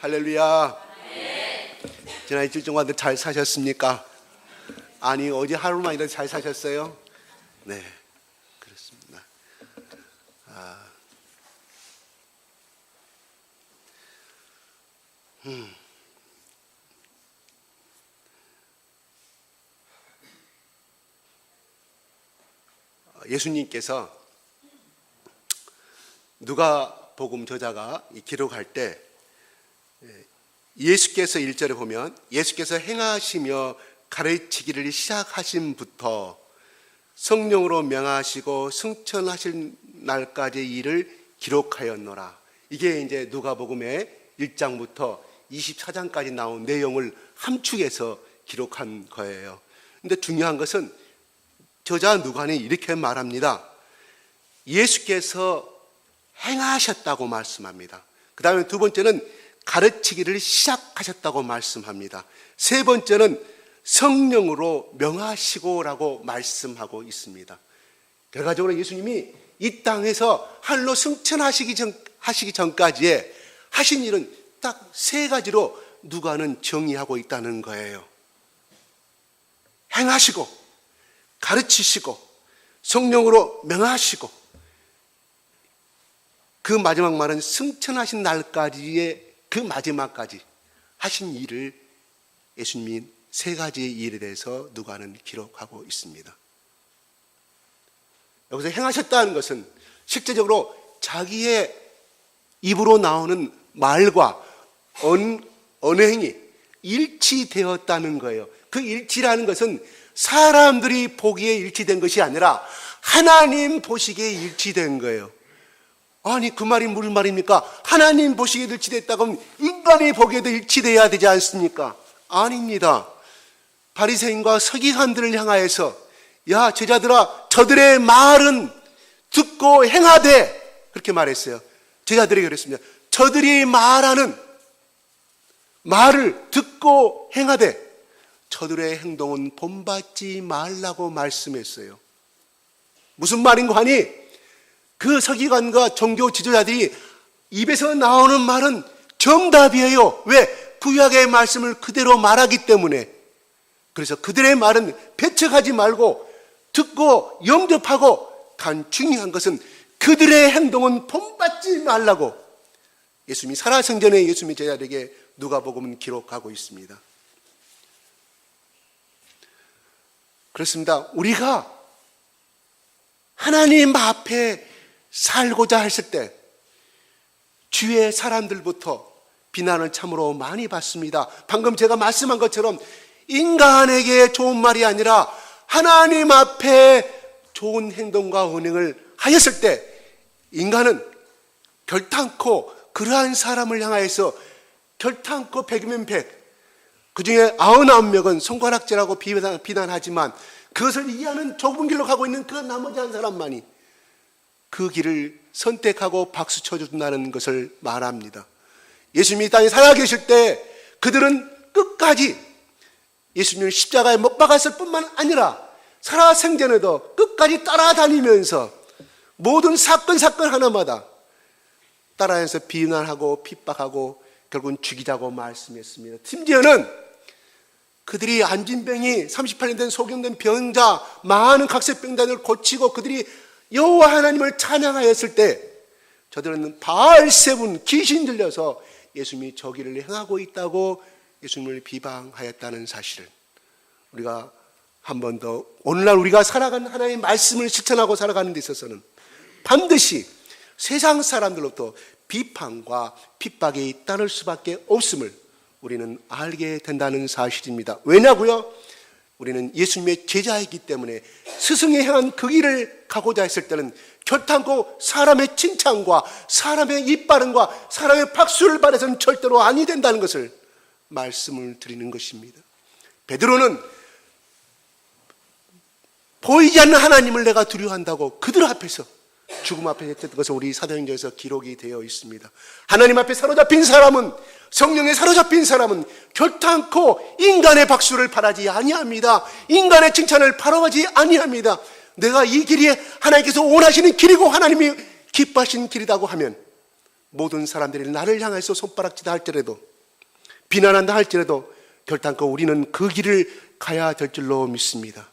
할렐루야. 지난 일주일 동안 잘 사셨습니까? 아니, 어제 하루만이라도 잘 사셨어요? 네, 그렇습니다. 예수님께서 누가복음 저자가 기록할 때 예수께서 1절에 보면 예수께서 행하시며 가르치기를 시작하신부터 성령으로 명하시고 승천하실 날까지의 일을 기록하였노라. 이게 이제 누가복음의 1장부터 24장까지 나온 내용을 함축해서 기록한 거예요. 근데 중요한 것은 저자 누가는 이렇게 말합니다. 예수께서 행하셨다고 말씀합니다. 그 다음에 두 번째는 가르치기를 시작하셨다고 말씀합니다. 세 번째는 성령으로 명하시고라고 말씀하고 있습니다. 결과적으로 예수님이 이 땅에서 하늘로 승천하시기 전까지의 하신 일은 딱 세 가지로 누가는 정의하고 있다는 거예요. 행하시고, 가르치시고, 성령으로 명하시고, 그 마지막 말은 승천하신 날까지의 그 마지막까지 하신 일을 예수님이 세 가지의 일에 대해서 누가는 기록하고 있습니다. 여기서 행하셨다는 것은 실제적으로 자기의 입으로 나오는 말과 언행이 일치되었다는 거예요. 그 일치라는 것은 사람들이 보기에 일치된 것이 아니라 하나님 보시기에 일치된 거예요. 아니, 그 말이 무슨 말입니까? 하나님 보시기에도 일치됐다고 하면 인간이 보기에도 일치돼야 되지 않습니까? 아닙니다. 바리새인과 서기관들을 향하여서 야, 제자들아, 저들의 말은 듣고 행하되, 그렇게 말했어요. 제자들에게 그랬습니다. 저들이 말하는 말을 듣고 행하되 저들의 행동은 본받지 말라고 말씀했어요. 무슨 말인가 하니 그 서기관과 종교 지도자들이 입에서 나오는 말은 정답이에요. 왜? 구약의 말씀을 그대로 말하기 때문에. 그래서 그들의 말은 배척하지 말고 듣고 영접하고, 단 중요한 것은 그들의 행동은 본받지 말라고 예수님이 살아생전에 예수님의 제자들에게 누가복음은 기록하고 있습니다. 그렇습니다. 우리가 하나님 앞에 살고자 했을 때 주위의 사람들부터 비난을 참으로 많이 받습니다. 방금 제가 말씀한 것처럼 인간에게 좋은 말이 아니라 하나님 앞에 좋은 행동과 언행을 하였을 때 인간은 결탄코 그러한 사람을 향하여서 결탄코 100이면 100, 그 중에 99명은 손가락질하고 비난하지만 그것을 이해하는 좁은 길로 가고 있는 그 나머지 한 사람만이 그 길을 선택하고 박수 쳐준다는 것을 말합니다. 예수님이 이 땅에 살아계실 때 그들은 끝까지 예수님을 십자가에 못 박았을 뿐만 아니라 살아생전에도 끝까지 따라다니면서 모든 사건 하나마다 따라해서 비난하고 핍박하고 결국은 죽이자고 말씀했습니다. 심지어는 그들이 안진병이 38년 된 소경된 병자, 많은 각색병자들을 고치고 그들이 여호와 하나님을 찬양하였을 때 저들은 바알세분 귀신 들려서 예수님이 저기를 행하고 있다고 예수님을 비방하였다는 사실을 우리가 한 번 더 오늘날 우리가 살아가는 하나님의 말씀을 실천하고 살아가는 데 있어서는 반드시 세상 사람들로부터 비판과 핍박이 따를 수밖에 없음을 우리는 알게 된다는 사실입니다. 왜냐고요? 우리는 예수님의 제자이기 때문에 스승이 향한 그 길을 가고자 했을 때는 결탄코 사람의 칭찬과 사람의 이빠름과 사람의 박수를 받아서는 절대로 아니 된다는 것을 말씀을 드리는 것입니다. 베드로는 보이지 않는 하나님을 내가 두려워한다고 그들 앞에서 죽음 앞에 했던 것은 우리 사도행전에서 기록이 되어 있습니다. 하나님 앞에 사로잡힌 사람은, 성령에 사로잡힌 사람은 결탄코 인간의 박수를 바라지 아니합니다. 인간의 칭찬을 바라지 아니합니다. 내가 이 길이 하나님께서 원하시는 길이고 하나님이 기뻐하시는 길이라고 하면 모든 사람들이 나를 향해서 손바닥질을 할지라도 비난한다 할지라도 결단코 우리는 그 길을 가야 될 줄로 믿습니다.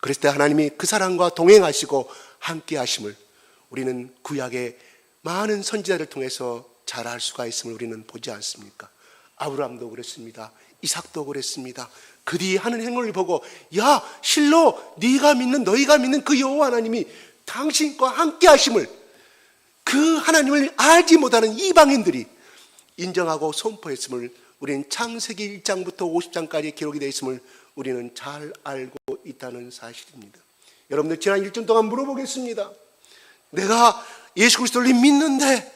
그랬을 때 하나님이 그 사람과 동행하시고 함께 하심을 우리는 구약의 많은 선지자를 통해서 잘 알 수가 있음을 우리는 보지 않습니까? 아브라함도 그랬습니다. 이삭도 그랬습니다. 그들이 하는 행위를 보고 야 실로 네가 믿는 너희가 믿는 그 여호와 하나님이 당신과 함께 하심을 그 하나님을 알지 못하는 이방인들이 인정하고 선포했음을 우리는 창세기 1장부터 50장까지 기록이 되어 있음을 우리는 잘 알고 있다는 사실입니다. 여러분들 지난 일주일 동안 물어보겠습니다. 내가 예수 그리스도를 믿는데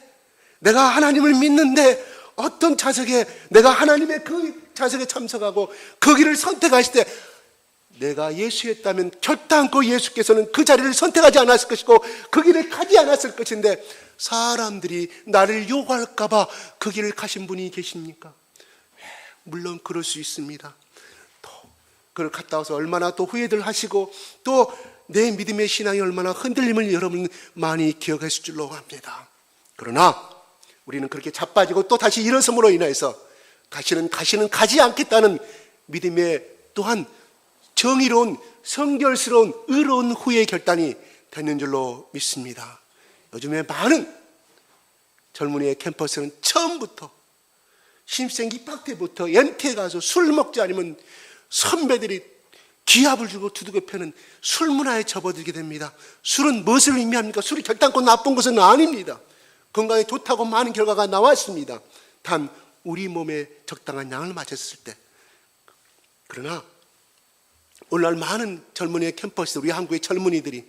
내가 하나님을 믿는데 어떤 자석에 내가 하나님의 그 자석에 참석하고 그 길을 선택하실 때 내가 예수였다면 결단코 예수께서는 그 자리를 선택하지 않았을 것이고 그 길을 가지 않았을 것인데 사람들이 나를 요구할까 봐 그 길을 가신 분이 계십니까? 물론 그럴 수 있습니다. 또 그걸 갔다 와서 얼마나 또 후회들 하시고 또 내 믿음의 신앙이 얼마나 흔들림을 여러분 많이 기억하실 줄로 압니다. 그러나 우리는 그렇게 자빠지고 또 다시 일어섬으로 인해서 다시는 가지 않겠다는 믿음의 또한 정의로운 성결스러운 의로운 후의 결단이 되는 줄로 믿습니다. 요즘에 많은 젊은이의 캠퍼스는 처음부터 신입생 입학 때부터 MT에 가서 술 먹지 않으면 선배들이 기합을 주고 두둑에 패는 술 문화에 접어들게 됩니다. 술은 무엇을 의미합니까? 술이 결단코 나쁜 것은 아닙니다. 건강에 좋다고 많은 결과가 나왔습니다. 단 우리 몸에 적당한 양을 맞췄을 때. 그러나 오늘날 많은 젊은이의 캠퍼스, 우리 한국의 젊은이들이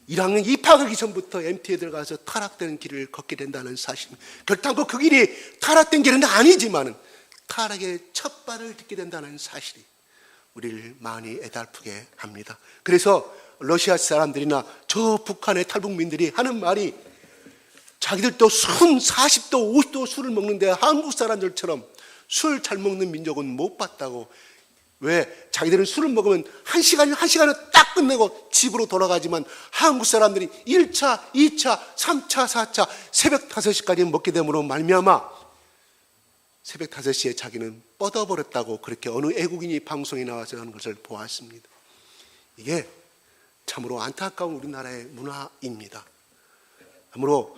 1학년 입학하기 전부터 MT에 들어가서 타락되는 길을 걷게 된다는 사실. 결단코 그 길이 타락된 길은 아니지만 타락의 첫 발을 딛게 된다는 사실이 우리를 많이 애달프게 합니다. 그래서 러시아 사람들이나 저 북한의 탈북민들이 하는 말이 자기들도 40도 50도 술을 먹는데 한국 사람들처럼 술 잘 먹는 민족은 못 봤다고. 왜? 자기들은 술을 먹으면 한 시간을 딱 끝내고 집으로 돌아가지만 한국 사람들이 1차, 2차, 3차, 4차 새벽 5시까지 먹게 됨으로 말미암아 새벽 5시에 자기는 뻗어버렸다고 그렇게 어느 애국인이 방송에 나와서 하는 것을 보았습니다. 이게 참으로 안타까운 우리나라의 문화입니다. 참으로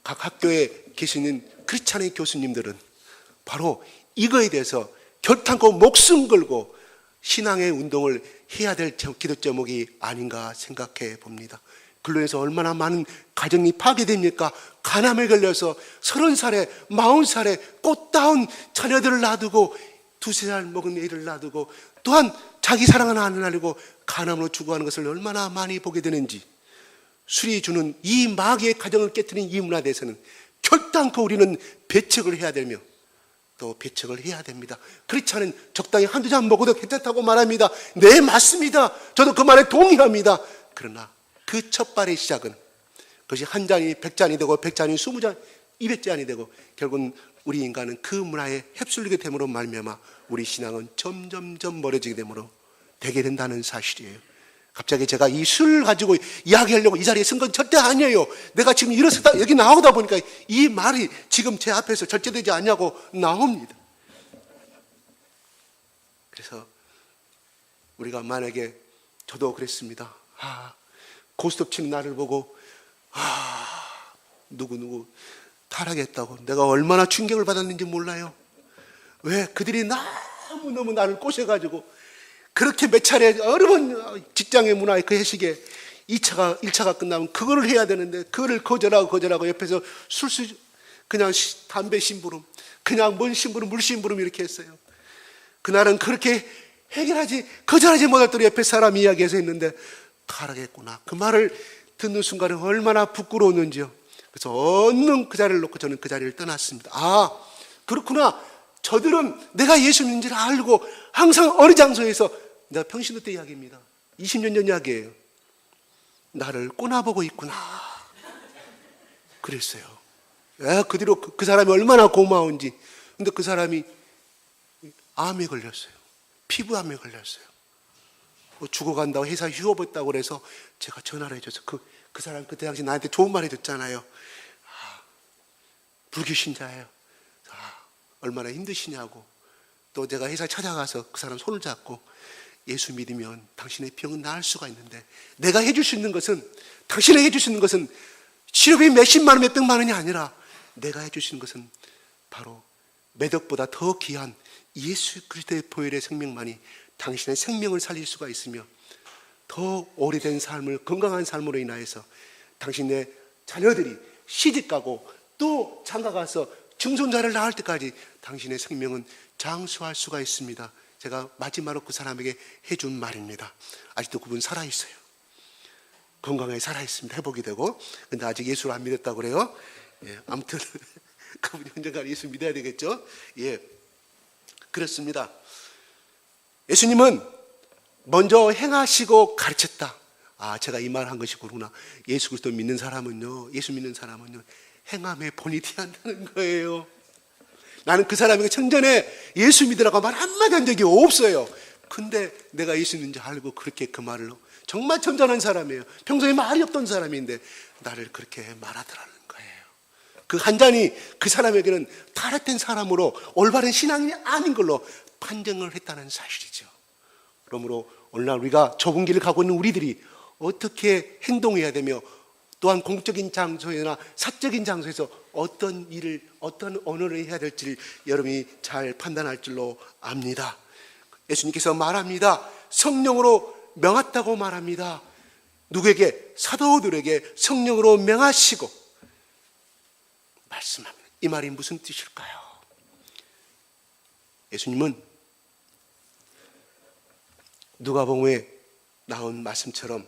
각 학교에 계시는 크리스찬의 교수님들은 바로 이거에 대해서 결단코 목숨 걸고 신앙의 운동을 해야 될 기도 제목이 아닌가 생각해 봅니다. 그로 인해서 얼마나 많은 가정이 파괴됩니까? 간암에 걸려서 30살에 40살에 꽃다운 자녀들을 놔두고 2-3살 먹은 애를 놔두고 또한 자기 사랑하는 아내를 놔두고 간암으로 죽어가는 것을 얼마나 많이 보게 되는지. 술이 주는 이 마귀의 가정을 깨트린 이 문화에 대해서는 결단코 우리는 배척을 해야 되며 또 배척을 해야 됩니다. 그렇지 않으면 적당히 한두 잔 먹어도 괜찮다고 말합니다. 네, 맞습니다. 저도 그 말에 동의합니다. 그러나 그 첫 발의 시작은 그것이 한 잔이 100잔이 되고 100잔이 20잔, 200잔이 되고 결국은 우리 인간은 그 문화에 휩쓸리게 됨으로 말미암아 우리 신앙은 점점점 멀어지게 됨으로 되게 된다는 사실이에요. 갑자기 제가 이 술 가지고 이야기하려고 이 자리에 쓴 건 절대 아니에요. 내가 지금 일어서다 여기 나오다 보니까 이 말이 지금 제 앞에서 절제되지 않냐고 나옵니다. 그래서 우리가 만약에 저도 그랬습니다. 고스톱 치는 나를 보고 누구 타락했다고 내가 얼마나 충격을 받았는지 몰라요. 왜? 그들이 너무너무 나를 꼬셔가지고 그렇게 몇 차례 여러 번 직장의 문화의 그 회식에 1차가 끝나면 그거를 해야 되는데 그거를 거절하고 옆에서 그냥 담배 심부름, 그냥 뭔 심부름, 물 심부름 이렇게 했어요. 그날은 그렇게 거절하지 못할 때로 옆에 사람이 이야기해서 했는데 타락했구나. 그 말을 듣는 순간에 얼마나 부끄러웠는지요. 그래서 얼른 그 자리를 놓고 저는 그 자리를 떠났습니다. 그렇구나. 저들은 내가 예수 믿는지를 알고 항상 어느 장소에서 내가 평신도 때 이야기입니다. 20년 전 이야기예요. 나를 꼬나보고 있구나. 그랬어요. 그 뒤로 그 사람이 얼마나 고마운지. 근데 그 사람이 암에 걸렸어요. 피부암에 걸렸어요. 죽어간다고 회사 휴업했다고 그래서 제가 전화를 해줘서 그 사람 그때 당시 나한테 좋은 말 해줬잖아요. 불교 신자예요. 얼마나 힘드시냐고, 또 제가 회사에 찾아가서 그 사람 손을 잡고 예수 믿으면 당신의 병은 나을 수가 있는데, 내가 해줄 수 있는 것은, 당신에게 해줄 수 있는 것은 치료비 몇십만 원, 몇백만 원이 아니라 내가 해줄 수 있는 것은 바로 매덕보다 더 귀한 예수 그리스도의 보혈의 생명만이 당신의 생명을 살릴 수가 있으며, 더 오래된 삶을, 건강한 삶으로 인하여서 당신의 자녀들이 시집가고 또 장가가서 증손자를 낳을 때까지 당신의 생명은 장수할 수가 있습니다. 제가 마지막으로 그 사람에게 해준 말입니다. 아직도 그분 살아있어요. 건강하게 살아있습니다. 회복이 되고. 근데 아직 예수를 안 믿었다고 그래요. 예, 아무튼 그분이 언젠가 예수 믿어야 되겠죠. 예, 그렇습니다. 예수님은 먼저 행하시고 가르쳤다. 아, 제가 이 말을 한 것이 그렇구나. 예수 그리스도 믿는 사람은요, 예수 믿는 사람은요, 행함에 본이 티난다는 거예요. 나는 그 사람에게 전전에 예수 믿으라고 말 한마디 한 적이 없어요. 근데 내가 예수 믿는 줄 알고 그렇게 그 말을, 정말 점잖은 사람이에요. 평소에 말이 없던 사람인데 나를 그렇게 말하더라는 거예요. 그 한 잔이 그 사람에게는 타락된 사람으로 올바른 신앙이 아닌 걸로 판정을 했다는 사실이죠. 그러므로 오늘날 우리가 좁은 길을 가고 있는 우리들이 어떻게 행동해야 되며, 또한 공적인 장소나 사적인 장소에서 어떤 일을, 어떤 언어를 해야 될지 여러분이 잘 판단할 줄로 압니다. 예수님께서 말합니다. 성령으로 명했다고 말합니다. 누구에게? 사도들에게 성령으로 명하시고 말씀합니다. 이 말이 무슨 뜻일까요? 예수님은 누가복음에 나온 말씀처럼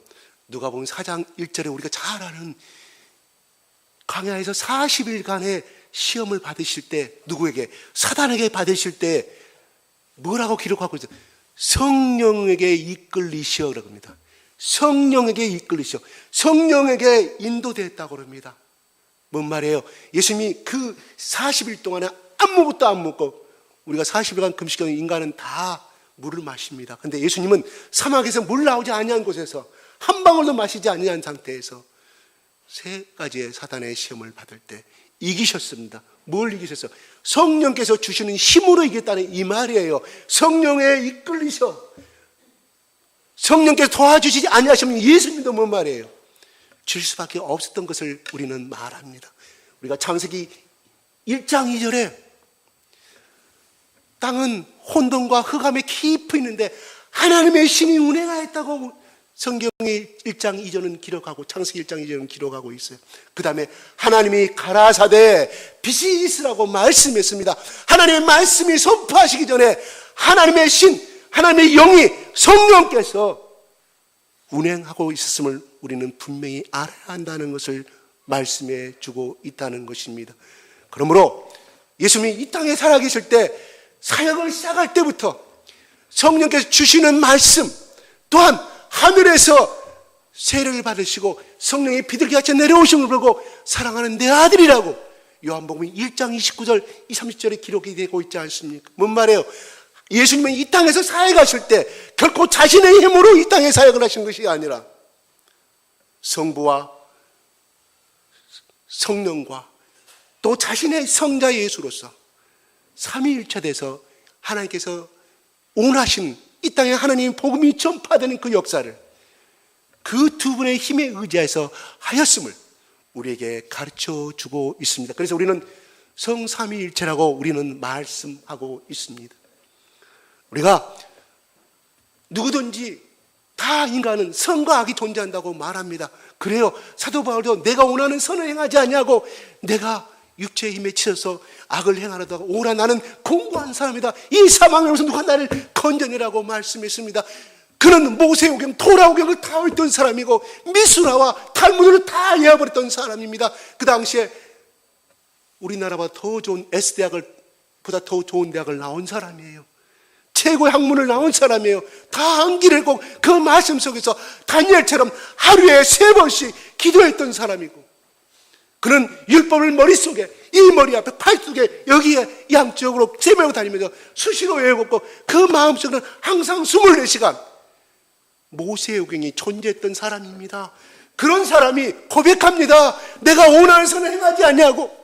누가복음 4장 1절에 우리가 잘 아는 광야에서 40일간의 시험을 받으실 때, 누구에게? 사단에게 받으실 때 뭐라고 기록하고 있어요? 성령에게 이끌리시오라고 합니다. 성령에게 이끌리시오. 성령에게 인도됐다고 합니다. 뭔 말이에요? 예수님이 그 40일 동안에 아무것도 안 먹고, 우리가 40일간 금식하는 인간은 다 물을 마십니다. 근데 예수님은 사막에서 물 나오지 아니한 곳에서 한 방울도 마시지 아니한 상태에서 3가지의 사단의 시험을 받을 때 이기셨습니다. 뭘 이기셨어요? 성령께서 주시는 힘으로 이겼다는 이 말이에요. 성령에 이끌리셔. 성령께서 도와주시지 아니하시면 예수님도 뭔 말이에요? 질 수밖에 없었던 것을 우리는 말합니다. 우리가 창세기 1장 2절에 땅은 혼돈과 흑암에 깊이 있는데 하나님의 신이 운행하였다고 성경의 1장 2절은 기록하고, 창세기 1장 2절은 기록하고 있어요. 그 다음에 하나님이 가라사대 빛이 있으라고 말씀했습니다. 하나님의 말씀이 선포하시기 전에 하나님의 신, 하나님의 영이, 성령께서 운행하고 있었음을 우리는 분명히 알아야 한다는 것을 말씀해 주고 있다는 것입니다. 그러므로 예수님이 이 땅에 살아계실 때, 사역을 시작할 때부터 성령께서 주시는 말씀, 또한 하늘에서 세례를 받으시고 성령의 비둘기같이 내려오심을 보고 사랑하는 내 아들이라고 요한복음 1장 29절, 30절에 기록이 되고 있지 않습니까? 뭔 말이에요? 예수님은 이 땅에서 사역하실 때 결코 자신의 힘으로 이 땅에 사역을 하신 것이 아니라 성부와 성령과 또 자신의 성자 예수로서 삼위일체돼서 하나님께서 원하신 이 땅에 하나님의 복음이 전파되는 그 역사를 그 두 분의 힘에 의지해서 하였음을 우리에게 가르쳐 주고 있습니다. 그래서 우리는 성삼위일체라고 우리는 말씀하고 있습니다. 우리가 누구든지 다 인간은 선과 악이 존재한다고 말합니다. 그래요. 사도 바울도 내가 원하는 선을 행하지 아니하고 내가 육체의 힘에 치여서 악을 행하려다 오라 나는 공고한 사람이다. 이 사망에서 누가 나를 건져내라고 말씀했습니다. 그는 모세오경, 토라오경을 다 읽던 사람이고 미수라와 탈무드를 다 외워버렸던 사람입니다. 그 당시에 우리나라보다 더 좋은 S대학보다 더 좋은 대학을 나온 사람이에요. 최고의 학문을 나온 사람이에요. 다 암기를 했고 그 말씀 속에서 다니엘처럼 하루에 3번씩 기도했던 사람이고, 그는 율법을 머릿속에, 이 머리 앞에 팔뚝에 여기에 양쪽으로 제매고 다니면서 수시로 외웠고 그 마음속에는 항상 24시간 모세오경이 존재했던 사람입니다. 그런 사람이 고백합니다. 내가 원하는 선을 행하지 아니하고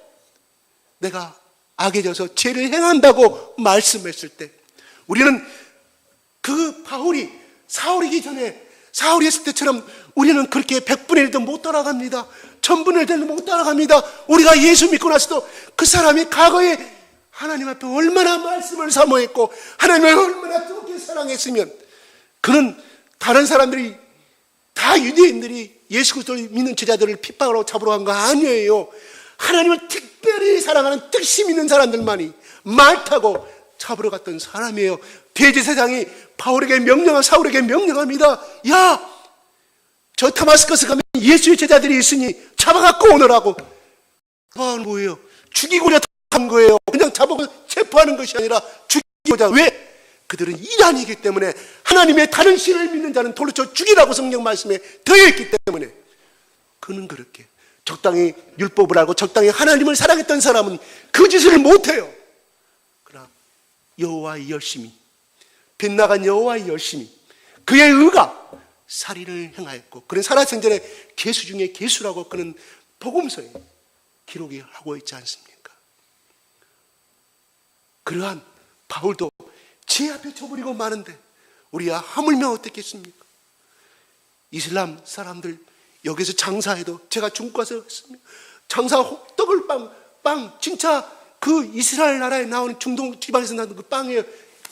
내가 악해져서 죄를 행한다고 말씀했을 때 우리는 그 바울이 사울이기 전에 사울이 했을 때처럼 우리는 그렇게 100분의 1도 못 따라갑니다. 1000분의 1도 못 따라갑니다. 우리가 예수 믿고 나서도 그 사람이 과거에 하나님 앞에 얼마나 말씀을 사모했고 하나님을 얼마나 뜨겁게 사랑했으면 그는 다른 사람들이 다 유대인들이 예수 그리스도를 믿는 제자들을 핍박하러 잡으러 간 거 아니에요. 하나님을 특별히 사랑하는 뜻심 있는 사람들만이 말 타고 잡으러 갔던 사람이에요. 대제사장이 사울에게 명령합니다. 야, 저 다마스커스 가면 예수의 제자들이 있으니 잡아갖고 오너라고. 그건 뭐예요? 죽이고자 한 거예요. 그냥 잡아서 체포하는 것이 아니라 죽이고자. 왜? 그들은 이란이기 때문에 하나님의 다른 신을 믿는 자는 돌로 쳐 죽이라고 성경 말씀에 되어있기 때문에 그는 그렇게 적당히 율법을 알고 적당히 하나님을 사랑했던 사람은 그 짓을 못해요. 그러나 여호와의 열심히, 빗나간 여호와의 열심히, 그의 의가 살인을 행하였고 그는 살아생전에 계수 중에 계수라고 그는 복음서에 기록이 하고 있지 않습니까? 그러한 바울도 제 앞에 쳐버리고 마는데 우리가 하물며 어떻겠습니까? 이슬람 사람들 여기서 장사해도 제가 중국 가서 했습니다. 장사 떡을 빵 진짜 그 이스라엘 나라에 나오는 중동 지방에서 나는 그 빵이에요.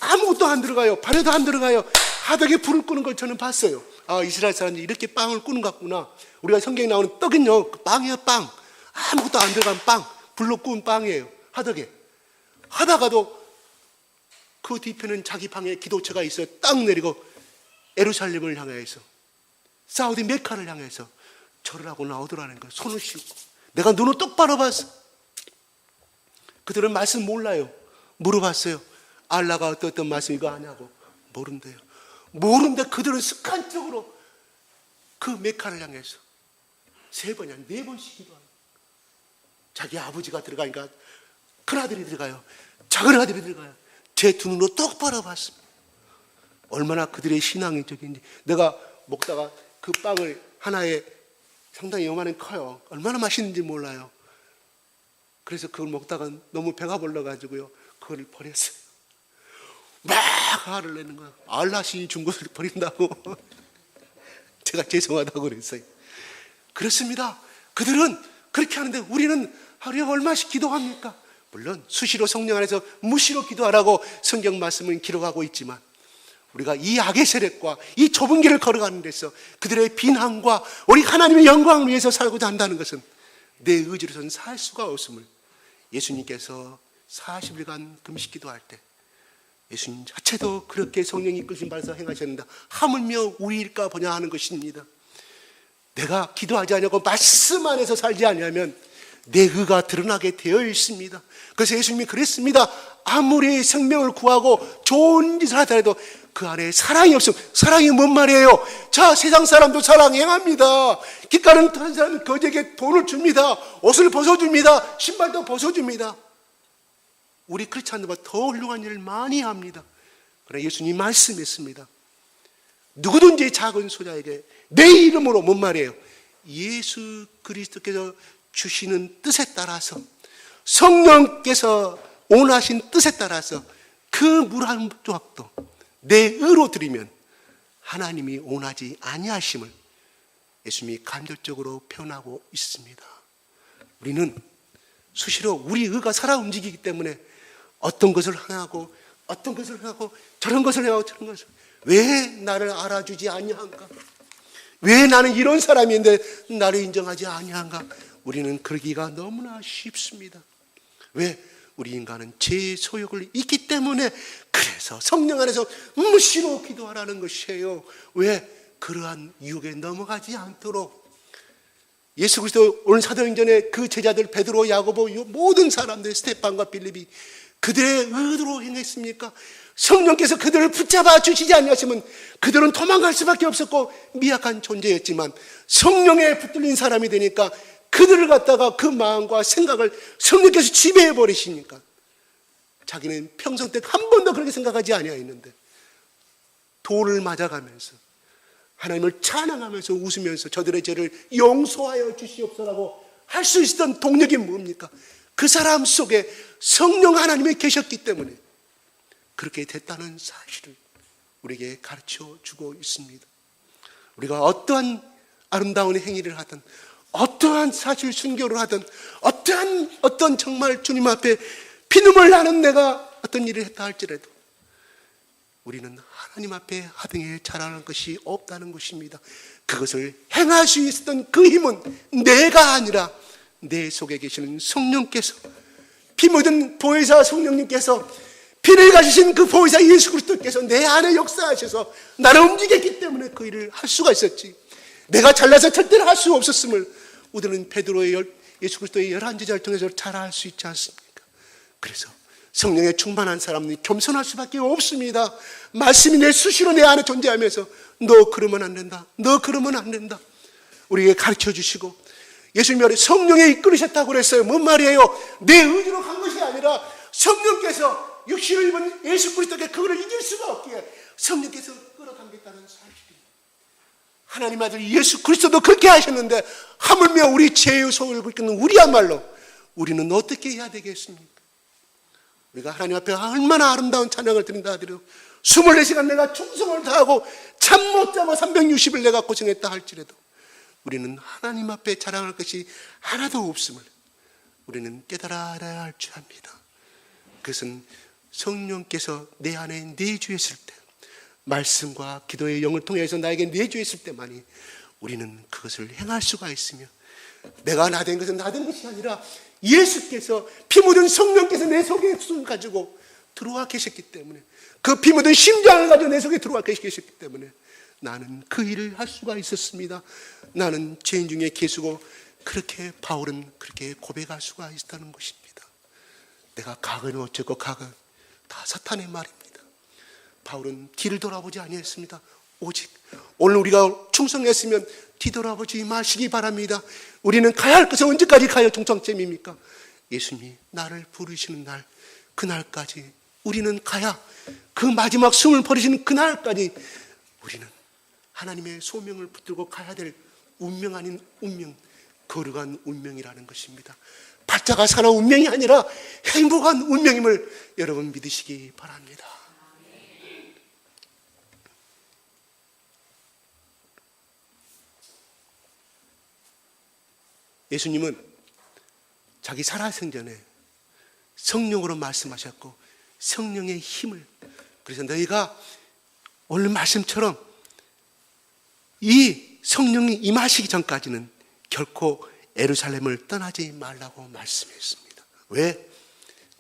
아무것도 안 들어가요. 발효도 안 들어가요. 하덕에 불을 끄는 걸 저는 봤어요. 아, 이스라엘 사람들이 이렇게 빵을 꾸는 것 같구나. 우리가 성경에 나오는 떡은요, 빵이에요, 빵. 아무것도 안 들어간 빵, 불로 구운 빵이에요. 하덕에. 하다가도 그 뒤편은 자기 방에 기도처가 있어요. 딱 내리고 예루살렘을 향해서 사우디 메카를 향해서 절을 하고 나오더라는 거예요. 손을 씻고. 내가 눈을 똑바로 봤어. 그들은 말씀 몰라요. 물어봤어요. 알라가 어떤 말씀 이거 아냐고. 모른대요. 모른데 그들은 습관적으로 그 메카를 향해서 3번이 아니라 4번씩 기도해요. 자기 아버지가 들어가니까 큰아들이 들어가요. 작은 아들이 들어가요. 제 두 눈으로 똑바로 봤습니다. 얼마나 그들의 신앙이 적인지. 내가 먹다가 그 빵을 하나에 상당히 요만한 커요. 얼마나 맛있는지 몰라요. 그래서 그걸 먹다가 너무 배가 불러가지고요. 그걸 버렸어요. 막 화를 내는 거야. 알라신이 준 것을 버린다고. 제가 죄송하다고 그랬어요. 그렇습니다. 그들은 그렇게 하는데 우리는 하루에 얼마씩 기도합니까? 물론 수시로 성령 안에서 무시로 기도하라고 성경 말씀은 기록하고 있지만 우리가 이 악의 세력과 이 좁은 길을 걸어가는 데서 그들의 비난과 우리 하나님의 영광을 위해서 살고자 한다는 것은 내 의지로서는 살 수가 없음을 예수님께서 40일간 금식 기도할 때 예수님 자체도 그렇게 성령이 이끌신 바에서 행하셨는데 하물며 우리일까 보냐 하는 것입니다. 내가 기도하지 않냐고 말씀 안에서 살지 않으면 내 의가 드러나게 되어 있습니다. 그래서 예수님이 그랬습니다. 아무리 생명을 구하고 좋은 짓을 하더라도 그 안에 사랑이 없으면, 사랑이 뭔 말이에요? 자, 세상 사람도 사랑 행합니다. 깃가는 다른 사람은 거지에게 돈을 줍니다. 옷을 벗어줍니다. 신발도 벗어줍니다. 우리 그렇지 않는 바 더 훌륭한 일을 많이 합니다. 그러나 예수님이 말씀했습니다. 누구든지 작은 소자에게 내 이름으로 뭔 말이에요? 예수 그리스도께서 주시는 뜻에 따라서 성령께서 원하신 뜻에 따라서 그 물 한 조각도 내 의로 드리면 하나님이 원하지 아니하심을 예수님이 간접적으로 표현하고 있습니다. 우리는 수시로 우리 의가 살아 움직이기 때문에 어떤 것을 하고 저런 것을 하고 저런 것을 왜 나를 알아주지 아니한가? 왜 나는 이런 사람인데 나를 인정하지 아니한가? 우리는 그러기가 너무나 쉽습니다. 왜? 우리 인간은 제 소욕을 잊기 때문에 그래서 성령 안에서 무시로 기도하라는 것이에요. 왜? 그러한 유혹에 넘어가지 않도록. 예수 그리스도 오늘 사도행전에 그 제자들 베드로, 야고보, 모든 사람들 스테판과 빌립이 그들의 의도로 행했습니까? 성령께서 그들을 붙잡아 주시지 않으셨으면 그들은 도망갈 수밖에 없었고 미약한 존재였지만 성령에 붙들린 사람이 되니까 그들을 갖다가 그 마음과 생각을 성령께서 지배해 버리시니까 자기는 평생 때 한 번도 그렇게 생각하지 아니하였는데 돌을 맞아가면서 하나님을 찬양하면서 웃으면서 저들의 죄를 용서하여 주시옵소서라고 할 수 있었던 동력이 뭡니까? 그 사람 속에 성령 하나님이 계셨기 때문에 그렇게 됐다는 사실을 우리에게 가르쳐 주고 있습니다. 우리가 어떠한 아름다운 행위를 하든, 어떠한 사실 순교를 하든, 어떤 정말 주님 앞에 피눈물 나는 내가 어떤 일을 했다 할지라도 우리는 하나님 앞에 하등에 자랑할 것이 없다는 것입니다. 그것을 행할 수 있었던 그 힘은 내가 아니라 내 속에 계시는 성령께서, 피 묻은 보혜사 성령님께서, 피를 가지신 그 보혜사 예수 그리스도께서 내 안에 역사하셔서 나를 움직였기 때문에 그 일을 할 수가 있었지, 내가 잘나서 절대로 할 수 없었음을 우리는 베드로의 예수 그리스도의 11제자를 통해서 잘 알 수 있지 않습니까? 그래서 성령에 충만한 사람은 겸손할 수밖에 없습니다. 말씀이 내 수시로 내 안에 존재하면서 너 그러면 안 된다, 너 그러면 안 된다 우리에게 가르쳐 주시고, 예수님이 성령에 이끌으셨다고 그랬어요. 뭔 말이에요? 내 의지로 간 것이 아니라 성령께서, 육신을 입은 예수 그리스도께 그거를 이길 수가 없기에 성령께서 끌어당겼다는 사실이, 하나님 아들 예수 그리스도도 그렇게 하셨는데 하물며 우리 죄의 속을 긁는 우리야말로 우리는 어떻게 해야 되겠습니까? 우리가 하나님 앞에 얼마나 아름다운 찬양을 드린다 하더라도 24시간 내가 충성을 다하고 잠 못 자고 360일 내가 고생했다 할지라도 우리는 하나님 앞에 자랑할 것이 하나도 없음을 우리는 깨달아야 할 줄 압니다. 그것은 성령께서 내 안에 내주했을 때, 말씀과 기도의 영을 통해서 나에게 내주했을 때만이 우리는 그것을 행할 수가 있으며, 내가 나된 것은 나된 것이 아니라 예수께서, 피 묻은 성령께서 내 속에 숨을 가지고 들어와 계셨기 때문에, 그 피 묻은 심장을 가지고 내 속에 들어와 계셨기 때문에 나는 그 일을 할 수가 있었습니다. 나는 죄인 중에 개수고, 그렇게 바울은 그렇게 고백할 수가 있다는 것입니다. 내가 각은 어쩌고 각은 다 사탄의 말입니다. 바울은 뒤를 돌아보지 아니했습니다. 오직 오늘 우리가 충성했으면 뒤돌아보지 마시기 바랍니다. 우리는 가야 할 것은 언제까지 가야 종착점입니까? 예수님이 나를 부르시는 날, 그날까지 우리는 가야, 그 마지막 숨을 버리시는 그날까지 우리는 하나님의 소명을 붙들고 가야 될 운명 아닌 운명, 거룩한 운명이라는 것입니다. 바짝가 사는 운명이 아니라 행복한 운명임을 여러분 믿으시기 바랍니다. 예수님은 자기 살아생전에 성령으로 말씀하셨고, 성령의 힘을, 그래서 너희가 오늘 말씀처럼 이 성령이 임하시기 전까지는 결코 예루살렘을 떠나지 말라고 말씀했습니다. 왜?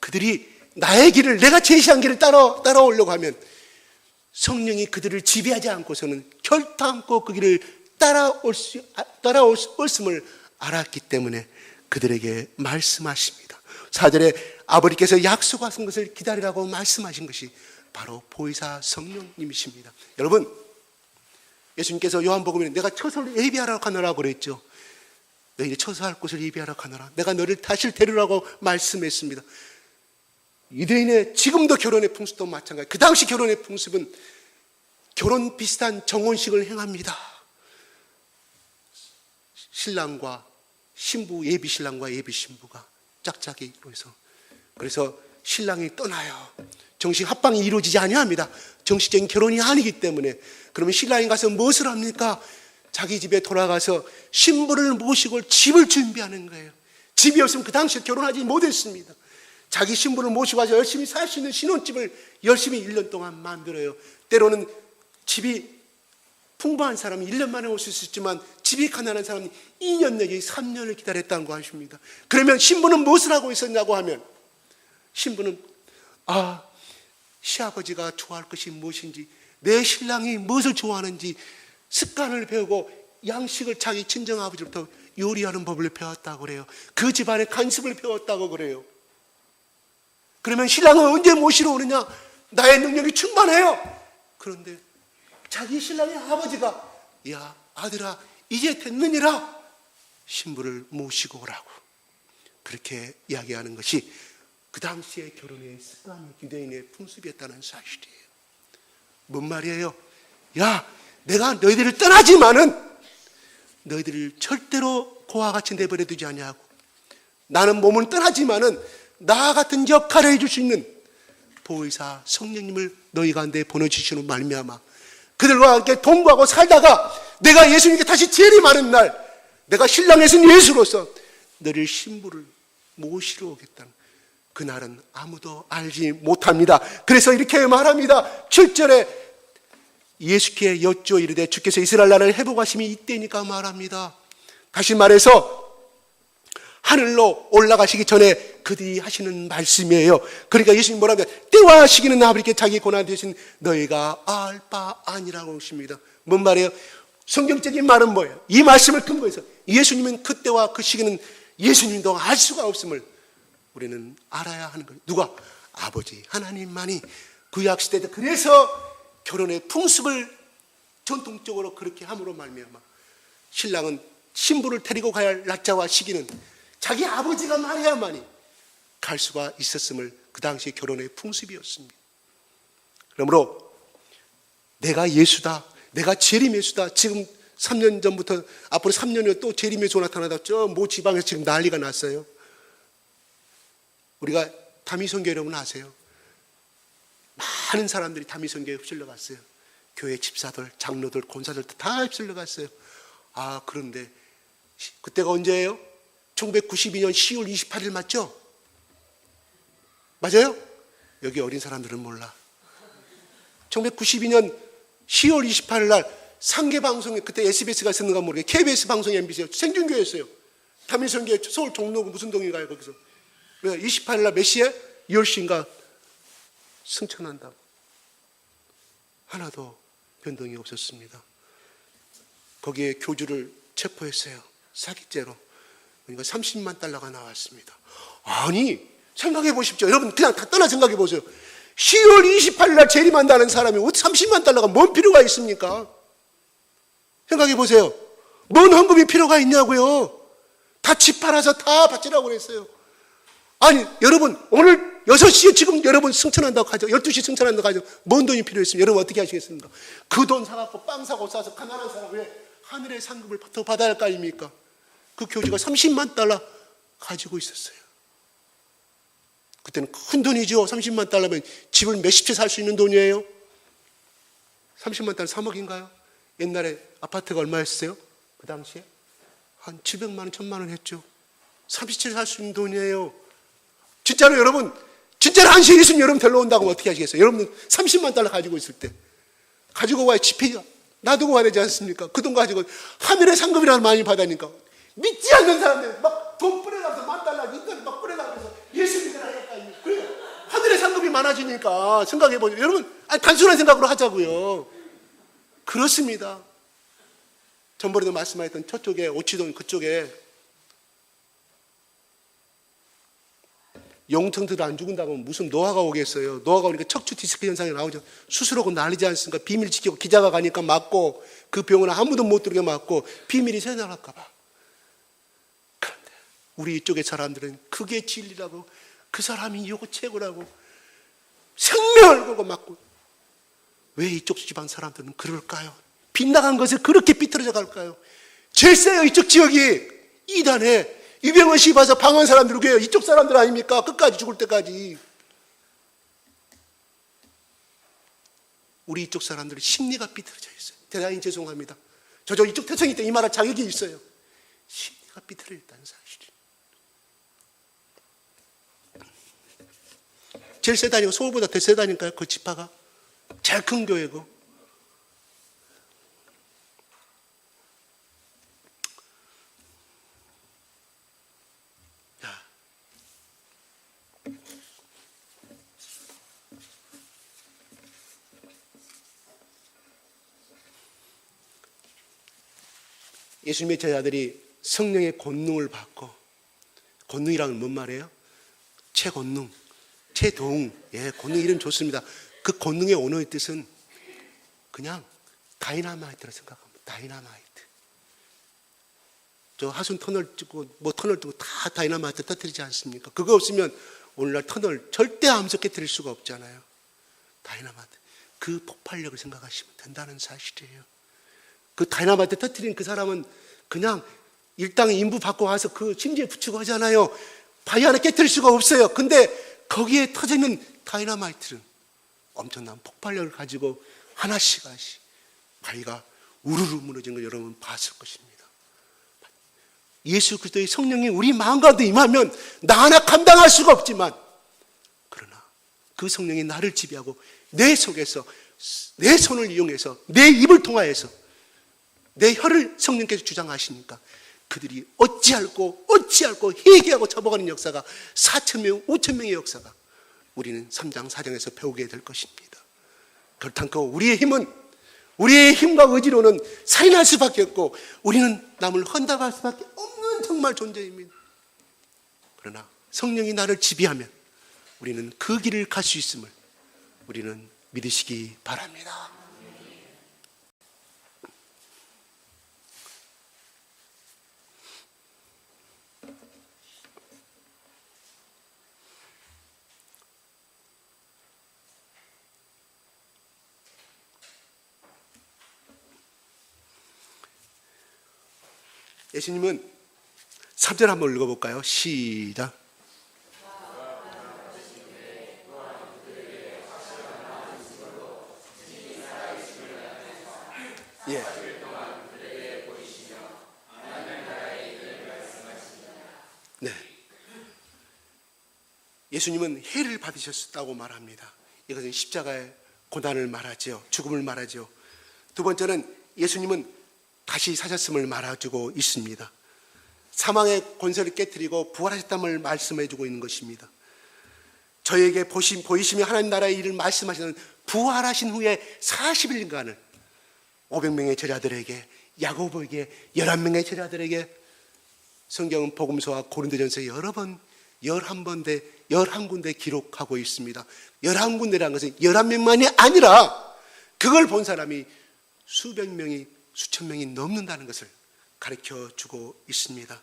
그들이 나의 길을, 내가 제시한 길을 따라오려고 하면 성령이 그들을 지배하지 않고서는 결단코 그 길을 따라올 것임을 알았기 때문에 그들에게 말씀하십니다. 4절에 아버지께서 약속하신 것을 기다리라고 말씀하신 것이 바로 보혜사 성령님이십니다. 여러분, 예수님께서 요한복음에 내가 처소를 예비하라고 가노라고 그랬죠. 너희들이 처소할 곳을 예비하라고 가노라, 내가 너를 다시 데리라고 말씀했습니다. 유대인의 지금도 결혼의 풍습도 마찬가지. 그 당시 결혼의 풍습은 결혼 비슷한 정혼식을 행합니다. 신랑과 신부, 예비 신랑과 예비 신부가 짝짝이 이루어서, 그래서 신랑이 떠나요. 정식 합방이 이루어지지 아니합니다. 정식적인 결혼이 아니기 때문에. 그러면 신랑이 가서 무엇을 합니까? 자기 집에 돌아가서 신부를 모시고 집을 준비하는 거예요. 집이 없으면 그 당시에 결혼하지 못했습니다. 자기 신부를 모시고 와서 열심히 살 수 있는 신혼집을 열심히 1년 동안 만들어요. 때로는 집이 풍부한 사람은 1년 만에 올 수 있었지만 집이 가난한 사람은 2년 내지 3년을 기다렸다는 거 아십니까? 그러면 신부는 무엇을 하고 있었냐고 하면, 신부는 시아버지가 좋아할 것이 무엇인지, 내 신랑이 무엇을 좋아하는지 습관을 배우고 양식을 자기 친정아버지로부터 요리하는 법을 배웠다고 그래요. 그 집안의 간습을 배웠다고 그래요. 그러면 신랑은 언제 모시러 오느냐? 나의 능력이 충만해요. 그런데 자기 신랑의 아버지가, 야 아들아 이제 됐느니라, 신부를 모시고 오라고 그렇게 이야기하는 것이 그 당시의 결혼의 습관이 유대인의 풍습이었다는 사실이에요. 뭔 말이에요? 야, 내가 너희들을 떠나지만은 너희들을 절대로 고와 같이 내버려 두지 아니하고 나는 몸은 떠나지만은 나 같은 역할을 해줄 수 있는 보혜사 성령님을 너희 가운데 보내주시는 말미암아 그들과 함께 동거하고 살다가 내가 예수님께 다시 재림하는 날, 내가 신랑의 신 예수로서 너를 신부를 모시러 오겠다는 그날은 아무도 알지 못합니다. 그래서 이렇게 말합니다. 7절에 예수께 여쭈어 이르되 주께서 이스라엘 나라를 회복하심이 이때니까 말합니다. 다시 말해서 하늘로 올라가시기 전에 그들이 하시는 말씀이에요. 그러니까 예수님 뭐라고 해요? 때와 시기는 아버지께 자기 고난 대신 너희가 알 바 아니라고 하십니다. 뭔 말이에요? 성경적인 말은 뭐예요? 이 말씀을 근거해서 예수님은 그때와 그 시기는 예수님도 알 수가 없음을 우리는 알아야 하는 거예요. 누가? 아버지 하나님만이 구약시대에 그래서 결혼의 풍습을 전통적으로 그렇게 함으로 말미암아 신랑은 신부를 데리고 가야 할 날짜와 시기는 자기 아버지가 말해야만이 갈 수가 있었음을 그 당시 결혼의 풍습이었습니다. 그러므로 내가 예수다, 내가 재림 예수다. 지금 3년 전부터 앞으로 3년 후에 또 재림 예수가 나타나다 저 모 지방에서 지금 난리가 났어요. 우리가 다미선교 여러분 아세요? 많은 사람들이 다미선교에 휩쓸려 갔어요. 교회 집사들, 장로들, 권사들 다 휩쓸려 갔어요. 아, 그런데 그때가 언제예요? 1992년 10월 28일 맞죠? 맞아요? 여기 어린 사람들은 몰라. 1992년 10월 28일 날 상계방송에 그때 SBS가 있었는가 모르겠어요. KBS 방송이 MBC였어요. 생중계였어요. 다민선교회 서울 종로구 무슨 동인가요? 거기서 28일 날 몇 시에? 10시인가 승천한다고. 하나도 변동이 없었습니다. 거기에 교주를 체포했어요. 사기죄로. 그러니까 30만 달러가 나왔습니다. 아니 생각해 보십시오. 여러분 그냥 다 떠나 생각해 보세요. 10월 28일 날 재림한다는 사람이 30만 달러가 뭔 필요가 있습니까? 생각해 보세요. 뭔 헌금이 필요가 있냐고요. 다 집 팔아서 다 바치라고 그랬어요. 아니 여러분 오늘 6시에 지금 여러분 승천한다고 하죠. 12시 승천한다고 하죠. 뭔 돈이 필요했으면 여러분 어떻게 하시겠습니까? 그 돈 사갖고 빵 사고 싸서 가난한 사람 왜 하늘의 상급을 더 받아야 할 거 아닙니까? 그 교주가 30만 달러 가지고 있었어요. 그때는 큰 돈이죠. 30만 달러면 집을 몇십 채 살 수 있는 돈이에요. 30만 달러 3억인가요? 옛날에 아파트가 얼마였어요? 그 당시에? 한 700만 원, 1000만 원 했죠. 30채 살 수 있는 돈이에요. 진짜로 여러분, 진짜로 한시에 예수님 여러분 데려온다고 어떻게 하시겠어요? 여러분은 30만 달러 가지고 있을 때 가지고 와야 집회 놔두고 와야 되지 않습니까? 그 돈 가지고 하늘의 상급이라는 많이 받으니까 믿지 않는 사람들 막 돈 뿌려가면서 10,000달러 인터넷 막 뿌려가면서 예수 믿으라니까. 그래요. 하늘의 상급이 많아지니까 생각해보죠. 여러분 단순한 생각으로 하자고요. 그렇습니다. 전번에도 말씀하셨던 저쪽에 오치동 그쪽에 영통들도 안 죽은다고 무슨 노화가 오겠어요. 노화가 오니까 척추 디스크 현상이 나오죠. 수술하고 난리지 않습니까? 비밀 지키고 기자가 가니까 맞고 그 병원에 아무도 못 들게 맞고 비밀이 새나갈까 봐. 그런데 우리 이쪽의 사람들은 그게 진리라고 그 사람이 요거 최고라고 생명을 걸고 맞고 왜 이쪽 지방 사람들은 그럴까요? 빗나간 것을 그렇게 비틀어져 갈까요? 제일 세요 이쪽 지역이. 이단에 이병헌 씨 봐서 방한 사람들 그게요. 이쪽 사람들 아닙니까? 끝까지 죽을 때까지. 우리 이쪽 사람들은 심리가 비틀어져 있어요. 대단히 죄송합니다. 저 이쪽 태생이 때 이 말할 자격이 있어요. 심리가 비틀어져 있다는 사실이. 제일 세다니까 서울보다 더 세다니까요. 그 지파가. 제일 큰 교회고. 예수님의 제자들이 성령의 권능을 받고, 권능이라는 뭔 말이에요? 최권능, 최도웅. 예, 권능 이름 좋습니다. 그 권능의 언어의 뜻은 그냥 다이나마이트라 생각합니다. 다이나마이트. 저 하순 터널 찍고 뭐 터널 찍고 다 다이나마이트 터뜨리지 않습니까? 그거 없으면 오늘날 터널 절대 아무도 깨뜨릴 수가 없잖아요. 다이나마이트. 그 폭발력을 생각하시면 된다는 사실이에요. 그 다이나마이트 터뜨린 그 사람은 그냥 일당 인부 받고 와서 그 심지에 붙이고 하잖아요. 바위 하나 깨뜨릴 수가 없어요. 근데 거기에 터지는 다이너마이트는 엄청난 폭발력을 가지고 하나씩 바위가 우르르 무너진 걸 여러분 봤을 것입니다. 예수 그리스도의 성령이 우리 마음 가운데 임하면 나 하나 감당할 수가 없지만, 그러나 그 성령이 나를 지배하고 내 속에서 내 손을 이용해서 내 입을 통하여서 내 혀를 성령께서 주장하시니까 그들이 어찌할꼬 회개하고 접어가는 역사가 4,000명 5,000명의 역사가 우리는 3장 4장에서 배우게 될 것입니다. 그렇다고 우리의 힘과 의지로는 살인할 수밖에 없고 우리는 남을 헌납할 수밖에 없는 정말 존재입니다. 그러나 성령이 나를 지배하면 우리는 그 길을 갈 수 있음을 우리는 믿으시기 바랍니다. 예수님은 3절 한번 읽어볼까요? 시작. 예. 네. 예수님은 해를 받으셨다고 말합니다. 이것은 십자가의 고난을 말하죠. 죽음을 말하죠. 두 번째는 예수님은 다시 사셨음을 말해주고 있습니다. 사망의 권세를 깨뜨리고 부활하셨다는 말씀해주고 있는 것입니다. 저에게 보이시며 하나님 나라의 일을 말씀하시는 부활하신 후에 40일간을 500명의 제자들에게, 야고보에게, 11명의 제자들에게 성경은 복음서와 고린도전서 여러 번 11군데 기록하고 있습니다. 11군데라는 것은 11명만이 아니라 그걸 본 사람이 수백 명이, 수천 명이 넘는다는 것을 가르쳐 주고 있습니다.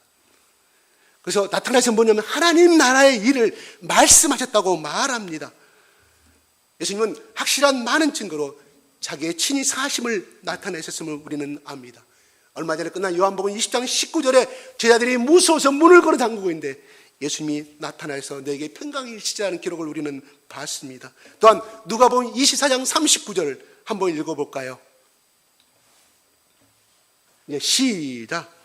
그래서 나타나서 뭐냐면 하나님 나라의 일을 말씀하셨다고 말합니다. 예수님은 확실한 많은 증거로 자기의 친히 사심을 나타내셨음을 우리는 압니다. 얼마 전에 끝난 요한복음 20장 19절에 제자들이 무서워서 문을 걸어 잠그고 있는데 예수님이 나타나서 너에게 평강이 일치하는 기록을 우리는 봤습니다. 또한 누가복음 24장 39절을 한번 읽어볼까요? 네, 시작.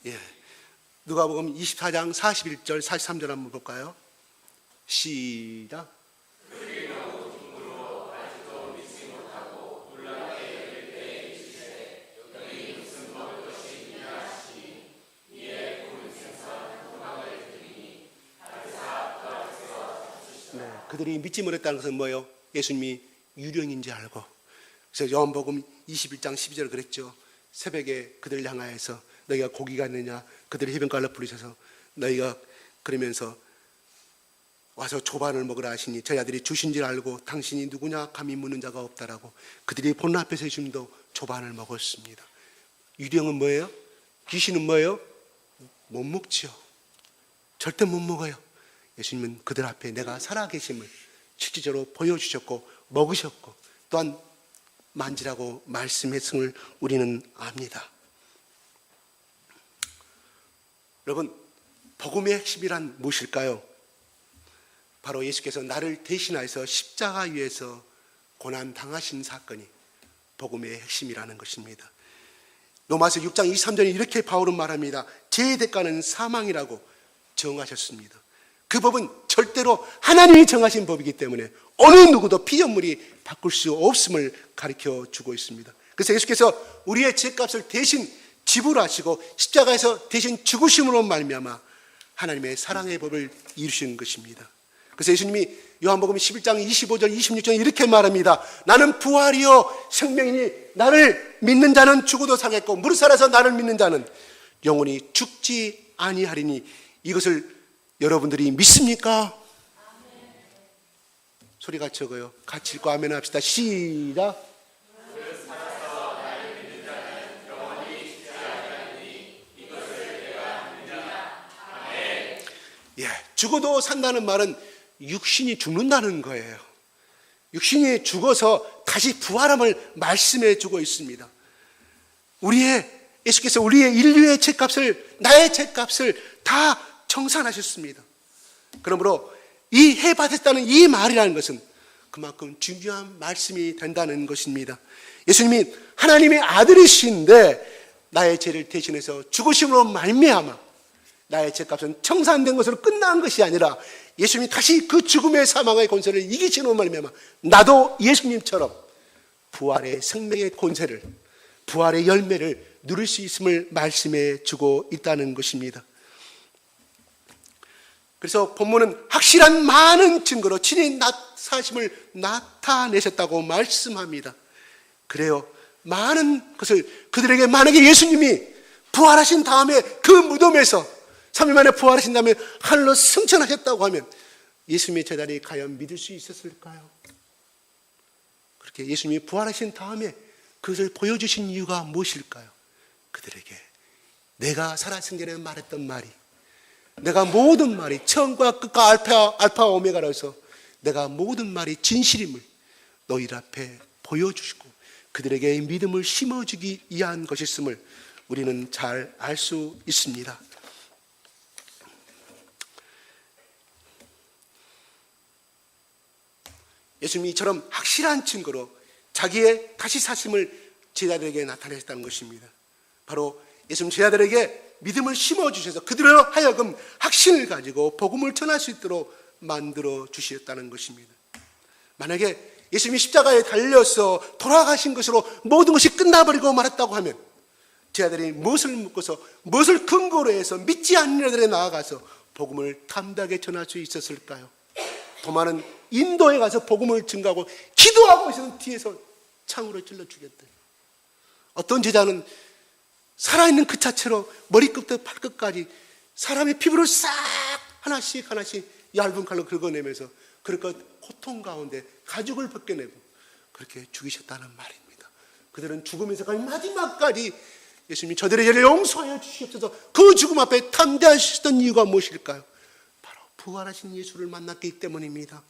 예, 누가복음 24장 41절 43절 한번 볼까요? 시작. 네, 그들이 믿지 못했다는 것은 뭐예요? 예수님이 유령인지 알고. 그래서 요한복음 21장 12절 그랬죠. 새벽에 그들을 향하여서 너희가 고기가 있느냐? 그들이 해변가로 부르셔서 너희가 그러면서 와서 조반을 먹으라 하시니 저희들이 주신 줄 알고 당신이 누구냐 감히 묻는 자가 없다라고 그들이 본 앞에서 예수님도 조반을 먹었습니다. 유령은 뭐예요? 귀신은 뭐예요? 못 먹지요. 절대 못 먹어요. 예수님은 그들 앞에 내가 살아계심을 실질적으로 보여주셨고 먹으셨고 또한 만지라고 말씀했음을 우리는 압니다. 여러분, 복음의 핵심이란 무엇일까요? 바로 예수께서 나를 대신하여서 십자가 위에서 고난당하신 사건이 복음의 핵심이라는 것입니다. 로마서 6장 23절에 이렇게 바울은 말합니다. 죄의 대가는 사망이라고 정하셨습니다. 그 법은 절대로 하나님이 정하신 법이기 때문에 어느 누구도 피조물이 바꿀 수 없음을 가르쳐 주고 있습니다. 그래서 예수께서 우리의 죄값을 대신 지불하시고 십자가에서 대신 죽으심으로 말미암아 하나님의 사랑의 법을 이루신 것입니다. 그래서 예수님이 요한복음 11장 25절 26절에 이렇게 말합니다. 나는 부활이요 생명이니 나를 믿는 자는 죽어도 살겠고 무릇 살아서 나를 믿는 자는 영원히 죽지 아니하리니 이것을 여러분들이 믿습니까? 아멘. 소리가 적어요. 같이 읽고 아멘 합시다. 시작. 예, 죽어도 산다는 말은 육신이 죽는다는 거예요. 육신이 죽어서 다시 부활함을 말씀해 주고 있습니다. 예수께서 우리의 인류의 죄값을, 나의 죄값을 다 청산하셨습니다. 그러므로 이 해받았다는 이 말이라는 것은 그만큼 중요한 말씀이 된다는 것입니다. 예수님이 하나님의 아들이신데 나의 죄를 대신해서 죽으심으로 말미암아 나의 죄값은 청산된 것으로 끝난 것이 아니라 예수님이 다시 그 죽음의 사망의 권세를 이기시는 말미암아 나도 예수님처럼 부활의 생명의 권세를, 부활의 열매를 누릴 수 있음을 말씀해 주고 있다는 것입니다. 그래서 본문은 확실한 많은 증거로 친히 사심을 나타내셨다고 말씀합니다. 그래요. 많은 것을 그들에게, 만약에 예수님이 부활하신 다음에 그 무덤에서 3일 만에 부활하신 다음에 하늘로 승천하셨다고 하면 예수님의 제자들이 과연 믿을 수 있었을까요? 그렇게 예수님이 부활하신 다음에 그것을 보여주신 이유가 무엇일까요? 그들에게 내가 살아생전에 말했던 말이, 내가 모든 말이 처음과 끝과 알파 오메가라서 내가 모든 말이 진실임을 너희들 앞에 보여주시고 그들에게 믿음을 심어주기 위한 것이었음을 우리는 잘 알 수 있습니다. 예수님이 이처럼 확실한 증거로 자기의 다시 사심을 제자들에게 나타내셨다는 것입니다. 바로 예수님 제자들에게 믿음을 심어주셔서 그들로 하여금 확신을 가지고 복음을 전할 수 있도록 만들어 주셨다는 것입니다. 만약에 예수님이 십자가에 달려서 돌아가신 것으로 모든 것이 끝나버리고 말았다고 하면 제자들이 무엇을 묻고서 무엇을 근거로 해서 믿지 않는 이들에 나아가서 복음을 담대하게 전할 수 있었을까요? 도마는 인도에 가서 복음을 증가하고 기도하고 있어서 뒤에서 창으로 찔러 죽였대. 어떤 제자는 살아있는 그 자체로 머리끝부터 발끝까지 사람의 피부를 싹 하나씩 얇은 칼로 긁어내면서 그렇게 고통 가운데 가죽을 벗겨내고 그렇게 죽이셨다는 말입니다. 그들은 죽으면서까지 마지막까지 예수님이 저들의 죄를 용서하여 주시옵소서 그 죽음 앞에 담대하셨던 이유가 무엇일까요? 바로 부활하신 예수를 만났기 때문입니다.